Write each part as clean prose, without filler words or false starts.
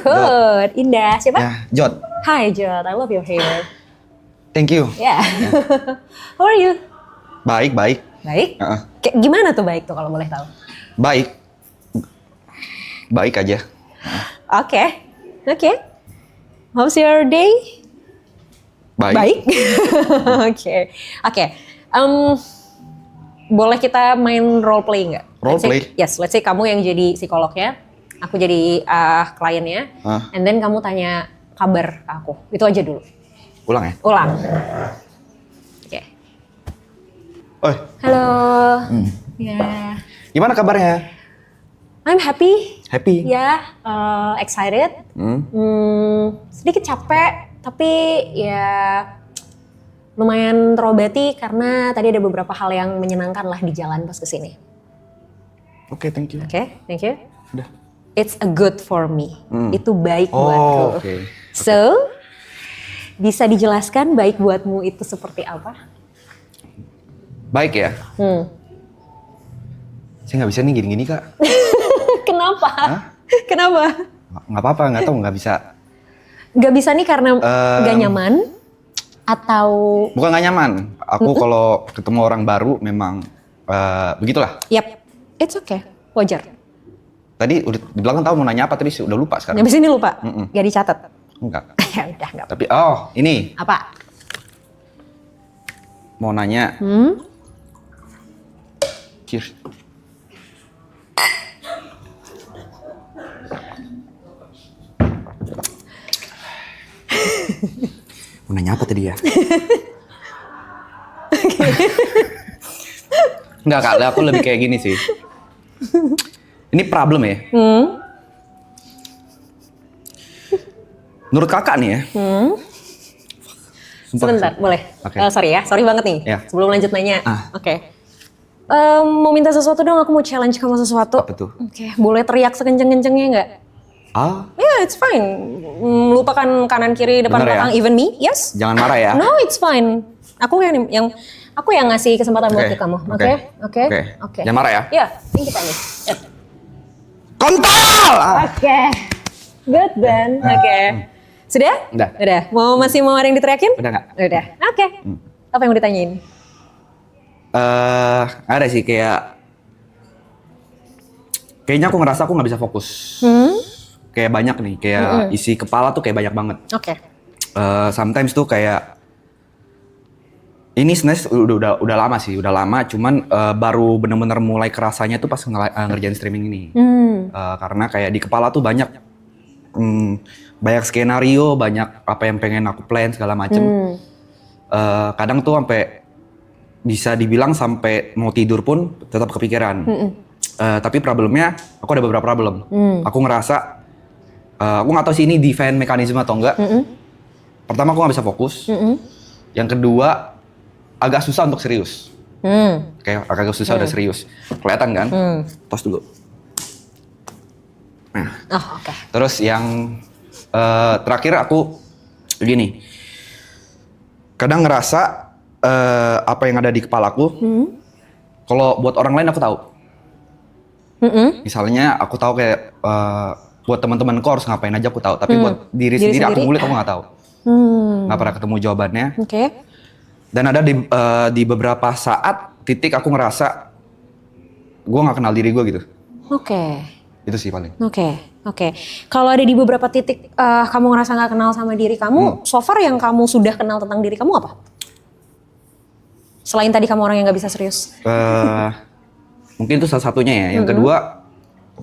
Good, Indah. Siapa? Ya, Jod. Hi, Jod. I love your hair. Thank you. Yeah. How are you? Baik, baik. Baik? Heeh. Kayak gimana tuh baik tuh kalau boleh tahu? Baik. Baik aja. Oke. Oke. How's your day? Baik. Oke. Oke. Boleh kita main role play nggak? Role play? Yes, let's say kamu yang jadi psikolognya, aku jadi kliennya, and then kamu tanya kabar ke aku. Itu aja dulu. Ulang ya? Ulang. Oke. Oi. Halo. Ya. Gimana kabarnya? I'm happy. Happy? Ya, excited. Sedikit capek, tapi ya lumayan terobati karena tadi ada beberapa hal yang menyenangkan lah di jalan pas kesini. Oke, thank you. Oke, thank you. Udah. It's a good for me. Itu baik Oh, buatku. oke. So, bisa dijelaskan baik buatmu itu seperti apa? Baik ya? Saya nggak bisa nih gini-gini, Kak. Kenapa? Hah? Kenapa? Nggak apa-apa, nggak tahu, nggak bisa. Gak bisa nih karena gak nyaman? Atau... Bukan nggak nyaman. Aku kalau ketemu orang baru memang begitulah. Yap, it's okay. Wajar. Tadi udah di belakang tahu mau nanya apa, tadi udah lupa sekarang. Habis ini lupa? Gak dicatat? Enggak. Ya udah, gak apa-apa. Tapi, ini. Apa? Mau nanya. Cheers. Mau nanya apa tadi ya? Enggak Kak, aku lebih kayak gini sih. Ini problem ya. Menurut kakak nih ya. Sumpah. Sebentar, boleh? Oke. Sorry ya, sorry banget nih. Ya. Sebelum lanjut nanya. Ah. Oke. Mau minta sesuatu dong, aku mau challenge kamu sesuatu. Apa tuh? Oke, boleh teriak sekenceng-kencengnya nggak? Yeah, it's fine. Lupakan kanan kiri depan Bener ya? belakang, even me, yes? Jangan marah ya. No, it's fine. Aku yang ngasih kesempatan buat Oke, kamu. oke. Oke. Oke. Jangan marah ya. Ya, thank you Pak. Kontol! Oke. Good then. Oke. Sudah? Udah. Udah. Masih mau ada yang diteriakin? Udah nggak? Udah. Oke. Apa yang mau ditanyain? Ada sih kayaknya aku ngerasa aku nggak bisa fokus. Kayak banyak nih, kayak isi kepala tuh kayak banyak banget. Oke. Sometimes tuh kayak ini sebenarnya udah lama sih, cuman baru bener-bener mulai kerasanya tuh pas ngerjain streaming ini. Karena kayak di kepala tuh banyak skenario, banyak apa yang pengen aku plan segala macem. Kadang tuh sampai bisa dibilang sampai mau tidur pun tetap kepikiran. Tapi problemnya aku ada beberapa problem. Aku ngerasa aku nggak tahu sih ini defense mekanisme atau enggak. Pertama aku nggak bisa fokus. Yang kedua agak susah untuk serius. Kayak agak susah udah serius. Kelihatan kan? Tos dulu. Nah. Oh, oke. Terus yang terakhir aku gini. Kadang ngerasa apa yang ada di kepalaku. Kalau buat orang lain aku tahu. Misalnya aku tahu kayak buat teman-temanku harus ngapain aja aku tahu, tapi buat diri sendiri aku ngulik aku nggak tahu. Nggak pernah ketemu jawabannya. Oke. Dan ada di beberapa saat titik aku ngerasa gue nggak kenal diri gue gitu. Oke. Itu sih paling. Oke. Kalau ada di beberapa titik kamu ngerasa nggak kenal sama diri kamu, so far yang kamu sudah kenal tentang diri kamu apa? Selain tadi kamu orang yang nggak bisa serius. Mungkin itu salah satunya ya. Yang kedua,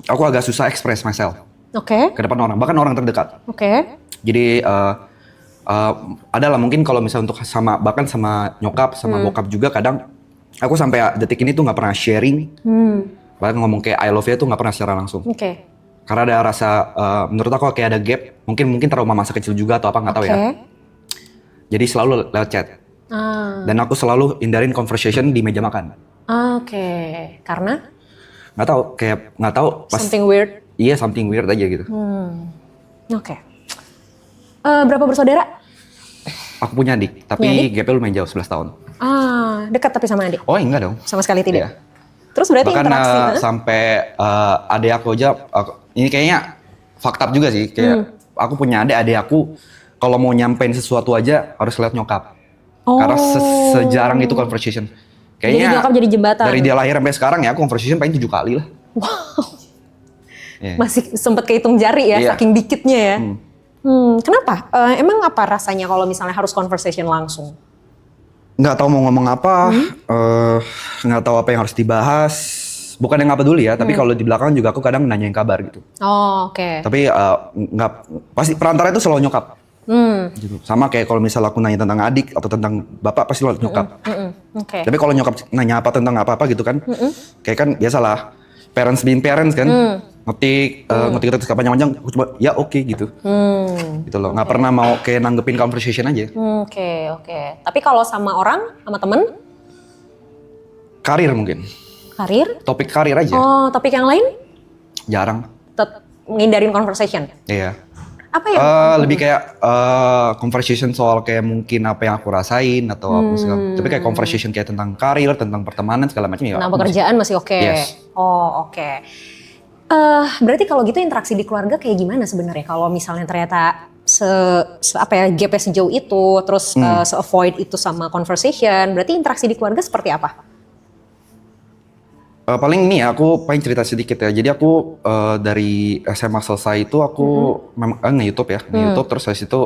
aku agak susah express myself. Oke. Ke depan orang, bahkan orang terdekat. Oke. Jadi adalah mungkin kalau misalnya untuk bahkan sama nyokap, sama bokap juga kadang aku sampai detik ini tuh nggak pernah sharing. Bahkan ngomong kayak I love you tuh nggak pernah secara langsung. Oke. Karena ada rasa, menurut aku kayak ada gap. Mungkin trauma masa kecil juga atau apa nggak tahu ya. Jadi selalu lewat chat. Dan aku selalu hindarin conversation di meja makan. Oke. Karena? Nggak tahu. Pas, Something weird. Iya, something weird aja gitu. Oke. Berapa bersaudara? Aku punya adik, tapi gapnya lumayan jauh, 11 tahun. Dekat tapi sama adik? Oh enggak dong. Sama sekali tidak? Iya. Terus berarti Bahkan interaksi? sampai adik aku aja, ini kayaknya fucked up juga sih. Kayak aku punya adik aku kalau mau nyampein sesuatu aja harus lihat nyokap. Karena sejarang itu conversation. Kayaknya jadi nyokap jadi jembatan. Dari dia lahir sampai sekarang ya aku conversation paling 7 kali lah. Wow. Yeah. Masih sempet kehitung jari ya, saking dikitnya ya. Kenapa? Emang apa rasanya kalau misalnya harus conversation langsung? Nggak tahu mau ngomong apa, nggak tahu apa yang harus dibahas. Bukan yang nggak peduli ya, tapi kalau di belakang juga aku kadang nanyain kabar gitu. Oh, oke. Tapi nggak, pasti perantara itu selalu nyokap. Gitu. Sama kayak kalau misal aku nanya tentang adik atau tentang bapak pasti selalu nyokap. Okay. Tapi kalau nyokap nanya apa tentang apa gitu kan, kayak kan biasalah parents being parents kan, ngetik terus panjang-panjang, aku coba ya oke gitu. Gitu loh, nggak pernah mau kayak nanggepin conversation aja. Oke. Tapi kalau sama orang, sama temen? Karir mungkin. Karir? Topik karir aja. Oh, topik yang lain? Jarang. Ngindarin conversation? Iya. Apa yang? Lebih kayak conversation soal kayak mungkin apa yang aku rasain atau apa segala. Tapi kayak conversation kayak tentang karir, tentang pertemanan segala macam ya. Nah, pekerjaan masih oke. Yes. Oh, oke. Berarti kalau gitu interaksi di keluarga kayak gimana sebenarnya? Kalau misalnya ternyata gapnya sejauh itu, terus se-avoid itu sama conversation, berarti interaksi di keluarga seperti apa? Paling ini ya, aku paling cerita sedikit ya. Jadi aku dari SMA selesai itu aku nge-YouTube ya, nge-YouTube terus habis itu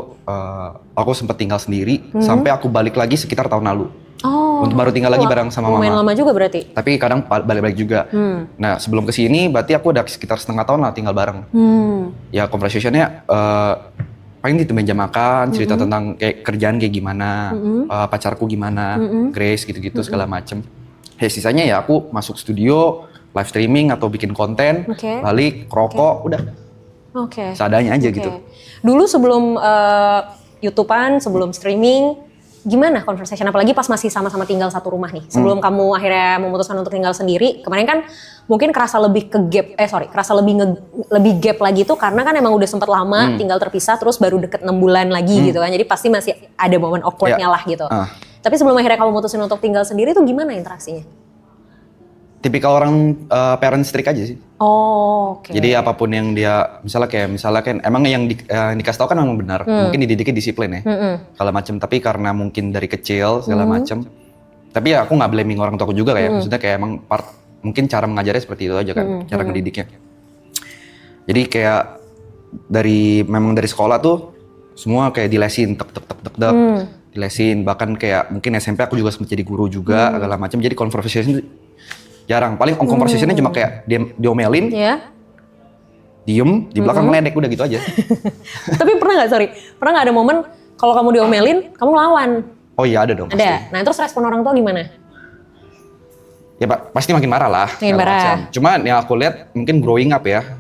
aku sempat tinggal sendiri sampai aku balik lagi sekitar tahun lalu. Oh. Untuk baru tinggal lagi bareng sama mama. Lumayan lama juga berarti. Tapi kadang balik-balik juga. Nah sebelum kesini berarti aku udah sekitar setengah tahun lah tinggal bareng. Ya conversationnya paling di meja makan, cerita tentang kayak kerjaan kayak gimana, pacarku gimana, Grace gitu-gitu segala macem. Ya sisanya ya aku masuk studio, live streaming atau bikin konten, balik, rokok, udah. Seadanya aja gitu. Dulu sebelum YouTubean, sebelum streaming, gimana conversation? Apalagi pas masih sama-sama tinggal satu rumah nih. Sebelum kamu akhirnya memutuskan untuk tinggal sendiri, kemarin kan mungkin kerasa lebih kerasa lebih gap lagi tuh karena kan emang udah sempat lama tinggal terpisah, terus baru deket 6 bulan lagi gitu kan. Jadi pasti masih ada momen awkwardnya lah gitu. Tapi sebelum akhirnya kamu mutusin untuk tinggal sendiri tuh gimana interaksinya? Tipikal orang parent strict aja sih. Oh, oke. Jadi apapun yang dia, misalnya kan emang yang dikasih tahu kan memang benar. Mungkin dididiknya disiplin ya, segala macam. Tapi karena mungkin dari kecil segala macam. Tapi ya aku nggak blaming orang tuaku juga kayak, maksudnya kayak emang mungkin cara mengajarnya seperti itu aja kan, cara ngedidiknya. Jadi kayak memang dari sekolah tuh semua kayak dilesin, tek dilesin. Bahkan kayak mungkin SMP aku juga sempat jadi guru juga, segala macam. Jadi conversation jarang. Paling conversationnya cuma kayak diomelin, diem, di belakang ngeledek, udah gitu aja. Tapi pernah nggak ada momen kalau kamu diomelin, kamu lawan? Oh iya ada dong. Ada. Pasti. Nah terus respon orang tua gimana? Ya pasti makin marah lah. Makin marah. Cuma yang aku lihat mungkin growing up ya,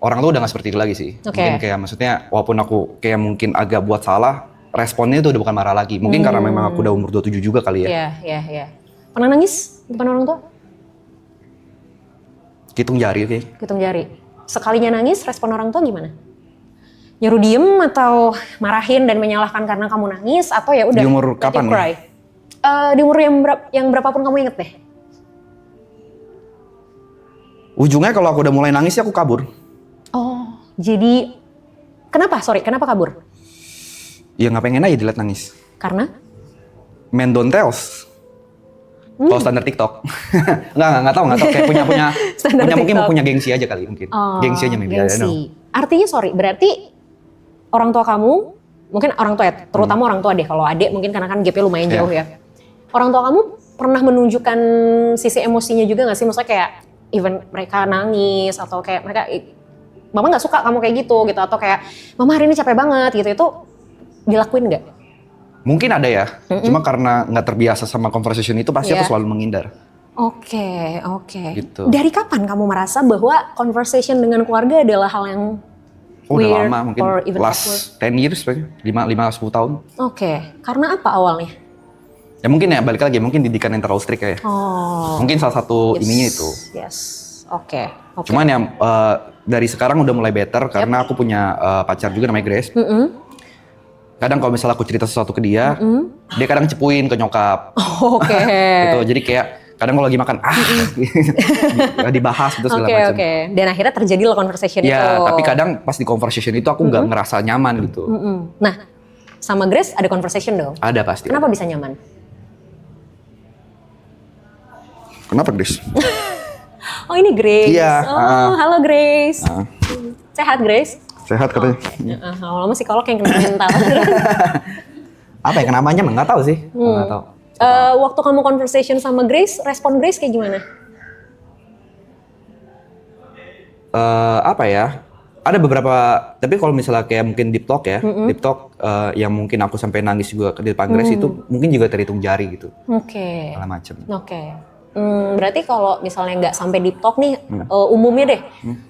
orang tuh udah nggak seperti itu lagi sih. Mungkin kayak maksudnya walaupun aku kayak mungkin agak buat salah, responnya itu udah bukan marah lagi. Mungkin karena memang aku udah umur 27 juga kali ya. Iya. Pernah nangis depan orang tua? Hitung jari oke. Hitung jari. Sekalinya nangis, respon orang tua gimana? Nyuruh diem atau marahin dan menyalahkan karena kamu nangis atau ya udah? Di umur kapan nih? Di umur yang berapapun kamu inget deh. Ujungnya kalau aku udah mulai nangis ya aku kabur. Oh, jadi kenapa kabur? Ya nggak pengen aja dilihat nangis. Karena? Men don't tells. Kalau standar TikTok. Nggak tahu kayak punya mungkin punya gengsi aja kali mungkin. Gengsi aja maybe. Gengsi. Artinya berarti orang tua kamu, mungkin orang tua ya, terutama orang tua deh, kalau adik mungkin karena kan gapnya lumayan jauh ya. Orang tua kamu pernah menunjukkan sisi emosinya juga nggak sih? Maksudnya kayak even mereka nangis atau kayak mereka, mama nggak suka kamu kayak gitu atau kayak mama hari ini capek banget gitu, itu dilakuin nggak? Mungkin ada ya, cuma karena nggak terbiasa sama conversation itu pasti aku selalu menghindar. Oke. Gitu. Dari kapan kamu merasa bahwa conversation dengan keluarga adalah hal yang weird, udah lama, mungkin last 10 years, 5-10 tahun. Oke, karena apa awalnya? Ya mungkin ya balik lagi, mungkin didikan yang terlalu strict kayak. Mungkin salah satu ininya itu. Yes, oke. Cuman ya dari sekarang udah mulai better karena aku punya pacar juga namanya Grace. Kadang kalau misalnya aku cerita sesuatu ke dia, dia kadang cepuin ke nyokap. Oke. Gitu, jadi kayak kadang kalau lagi makan dibahas gitu segala macam. Oke. Dan akhirnya terjadilah conversation itu. Ya, tapi kadang pas di conversation itu aku nggak ngerasa nyaman gitu. Nah, sama Grace ada conversation dong? Ada pasti. Kenapa bisa nyaman? Kenapa, Grace? Oh, ini Grace. Iya. Halo Grace. Sehat Grace? Sehat katanya. Lama-lama psikolog yang kena mental. Apa ya, kenapa nyaman? Nggak tahu sih. Nggak tahu. Waktu kamu conversation sama Grace, respon Grace kayak gimana? Apa ya? Ada beberapa, tapi kalau misalnya kayak mungkin deep talk ya, deep talk yang mungkin aku sampai nangis juga di depan Grace itu mungkin juga terhitung jari gitu. Oke. Segala macam. Oke. Berarti kalau misalnya nggak sampai deep talk nih, umumnya deh,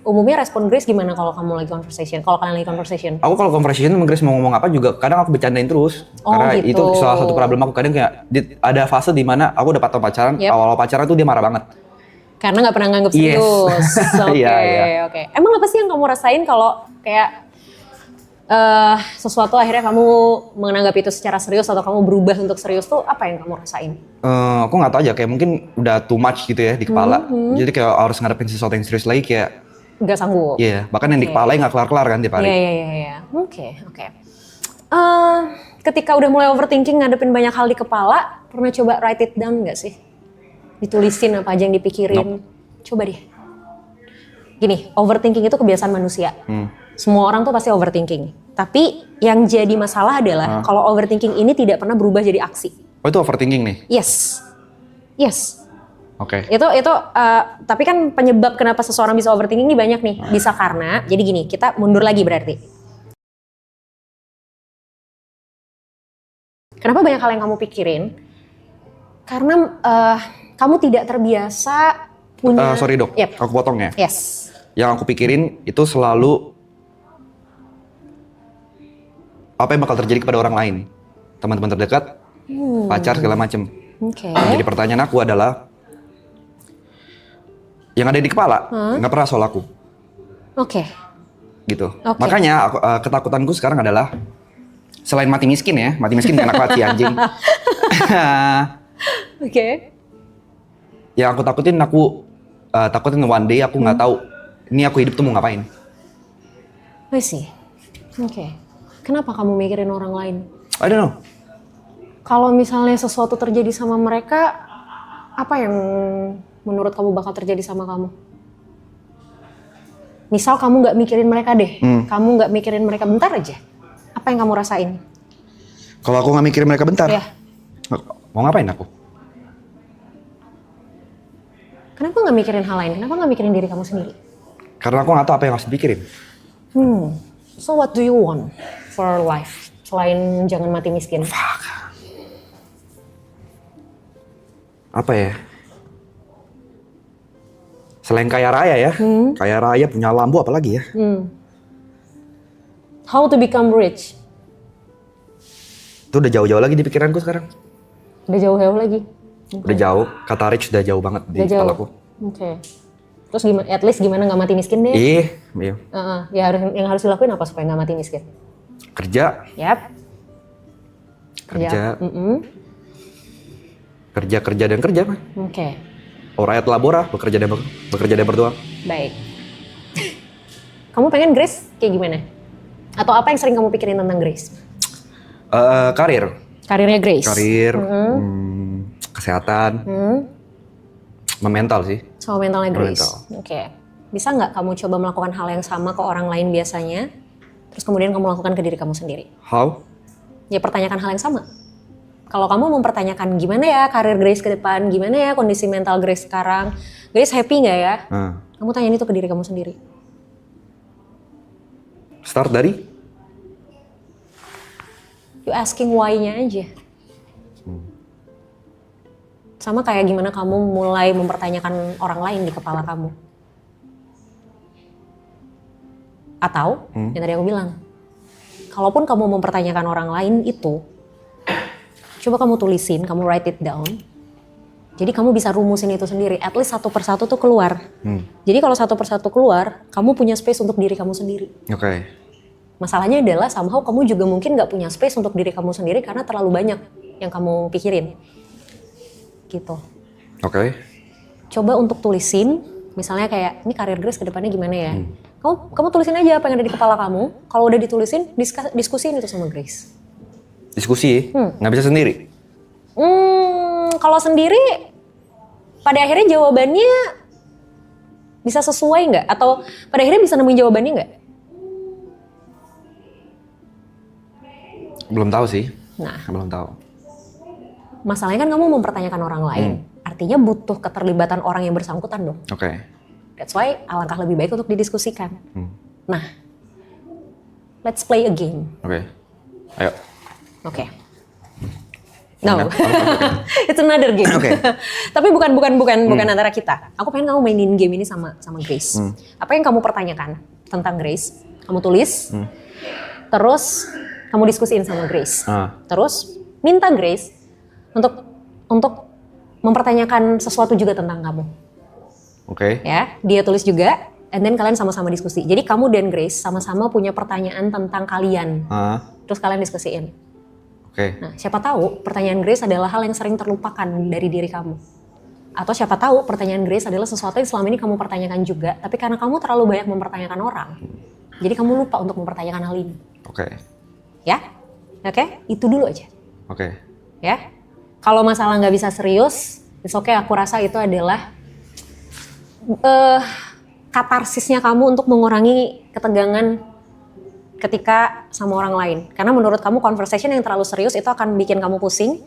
umumnya respon Grace gimana kalau kamu lagi conversation? Kalau kalian lagi conversation? Aku kalau conversation sama Grace mau ngomong apa juga kadang aku bercandain terus. Karena gitu. itu salah satu problem aku, kadang kayak ada fase di mana aku udah pacaran, awal-awal pacaran tuh dia marah banget. Karena nggak pernah nganggep Yes. serius. Oke, Iya. oke. Emang apa sih yang kamu rasain kalau kayak sesuatu akhirnya kamu menganggap itu secara serius atau kamu berubah untuk serius tuh apa yang kamu rasain? Aku nggak tahu aja, kayak mungkin udah too much gitu ya di kepala. Jadi kayak harus ngadepin sesuatu yang serius lagi kayak Nggak sanggup? iya, bahkan yang di kepala nggak kelar-kelar kan tiap hari. Iya. Oke. Ketika udah mulai overthinking ngadepin banyak hal di kepala, pernah coba write it down nggak sih? Ditulisin apa aja yang dipikirin. Coba deh. Gini, overthinking itu kebiasaan manusia. Semua orang tuh pasti overthinking. Tapi yang jadi masalah adalah kalau overthinking ini tidak pernah berubah jadi aksi. Oh, itu overthinking nih? Yes. Oke. Itu tapi kan penyebab kenapa seseorang bisa overthinking ini banyak nih. Bisa karena, jadi gini, kita mundur lagi berarti. Kenapa banyak hal yang kamu pikirin? Karena kamu tidak terbiasa punya... Sorry dok, Yep. aku potong ya. Yes. Yang aku pikirin itu selalu apa yang bakal terjadi kepada orang lain, teman-teman terdekat, pacar segala macem. Oke. Jadi pertanyaan aku adalah, yang ada di kepala nggak pernah soal aku, Oke. gitu. Oke. Makanya ketakutanku sekarang adalah selain mati miskin ya, mati miskin gak enak banget sih anjing. Oke. Yang aku takutin one day aku nggak tahu ini aku hidup tuh mau ngapain. I see. Oke. Kenapa kamu mikirin orang lain? I don't know. Kalau misalnya sesuatu terjadi sama mereka, apa yang menurut kamu bakal terjadi sama kamu? Misal kamu nggak mikirin mereka deh, kamu nggak mikirin mereka bentar aja. Apa yang kamu rasain? Kalau aku nggak mikirin mereka bentar, Ya. mau ngapain aku? Kenapa nggak mikirin hal lain? Kenapa nggak mikirin diri kamu sendiri? Karena aku nggak tahu apa yang harus dipikirin. So what do you want for life? Selain jangan mati miskin. Apa ya? Selain kaya raya ya, kaya raya punya lambu apalagi ya? How to become rich? Itu udah jauh-jauh lagi di pikiranku sekarang. Udah jauh-jauh lagi. Udah jauh, kata rich udah jauh banget di Udah jauh. kepalaku. Oke. Terus gimana? At least gimana nggak mati miskin deh? Iya. Ya yang harus dilakuin apa supaya nggak mati miskin? Kerja, Yap. kerja, kerja dan kerja mah. Oke. Rakyat labora, bekerja dan berdoa. Baik. Kamu pengen Grace kayak gimana? Atau apa yang sering kamu pikirin tentang Grace? Karir, Karirnya Grace. kesehatan, mental sih. Sama mentalnya Grace. Mental. Oke. Bisa nggak kamu coba melakukan hal yang sama ke orang lain biasanya, terus kemudian kamu lakukan ke diri kamu sendiri? How? Ya pertanyakan hal yang sama. Kalau kamu mempertanyakan gimana ya karir Grace ke depan, gimana ya kondisi mental Grace sekarang, Grace happy nggak ya? Kamu tanyain itu ke diri kamu sendiri. Start dari? You asking why-nya aja. Sama kayak gimana kamu mulai mempertanyakan orang lain di kepala kamu. Atau, yang tadi aku bilang, kalaupun kamu mempertanyakan orang lain itu, coba kamu tulisin, kamu write it down. Jadi kamu bisa rumusin itu sendiri, at least satu persatu tuh keluar. Jadi kalau satu persatu keluar, kamu punya space untuk diri kamu sendiri. Oke. Masalahnya adalah somehow kamu juga mungkin gak punya space untuk diri kamu sendiri karena terlalu banyak yang kamu pikirin. Gitu. Oke. Coba untuk tulisin, misalnya kayak ini karir Grace ke depannya gimana ya? Kamu tulisin aja apa yang ada di kepala kamu. Kalau udah ditulisin, diskusiin itu sama Grace. Diskusi? Nggak bisa sendiri? Kalau sendiri, pada akhirnya jawabannya bisa sesuai nggak? Atau pada akhirnya bisa nemuin jawabannya nggak? Belum tahu sih. Nah, Belum tahu. masalahnya kan kamu mempertanyakan orang lain. Artinya butuh keterlibatan orang yang bersangkutan dong. Oke. That's why alangkah lebih baik untuk didiskusikan. Nah, let's play a game. Oke. Ayo. Oke. No, it's another game. Oke. Tapi bukan antara kita. Aku pengen kamu mainin game ini sama Grace. Apa yang kamu pertanyakan tentang Grace, kamu tulis. Terus kamu diskusiin sama Grace. Terus minta Grace untuk mempertanyakan sesuatu juga tentang kamu. Oke. Ya, dia tulis juga, and then kalian sama-sama diskusi. Jadi kamu dan Grace sama-sama punya pertanyaan tentang kalian. Terus kalian diskusiin. Oke. Nah, siapa tahu pertanyaan Grace adalah hal yang sering terlupakan dari diri kamu. Atau siapa tahu pertanyaan Grace adalah sesuatu yang selama ini kamu pertanyakan juga, tapi karena kamu terlalu banyak mempertanyakan orang, jadi kamu lupa untuk mempertanyakan hal ini. Oke. Ya? Oke? Itu dulu aja. Oke. Ya? Kalau masalah nggak bisa serius, it's okay, aku rasa itu adalah katarsisnya kamu untuk mengurangi ketegangan ketika sama orang lain. Karena menurut kamu conversation yang terlalu serius itu akan bikin kamu pusing.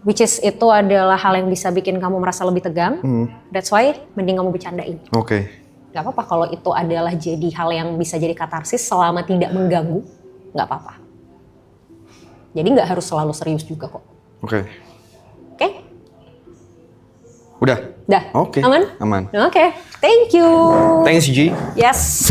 Which is itu adalah hal yang bisa bikin kamu merasa lebih tegang. That's why mending kamu bercandain. Oke. Gak apa-apa kalau itu adalah jadi hal yang bisa jadi katarsis selama tidak mengganggu. Gak apa-apa. Jadi gak harus selalu serius juga kok. Oke. Oke? Udah? Dah? Oke. Aman? Aman. Oke. Thank you. Thanks, G. Yes.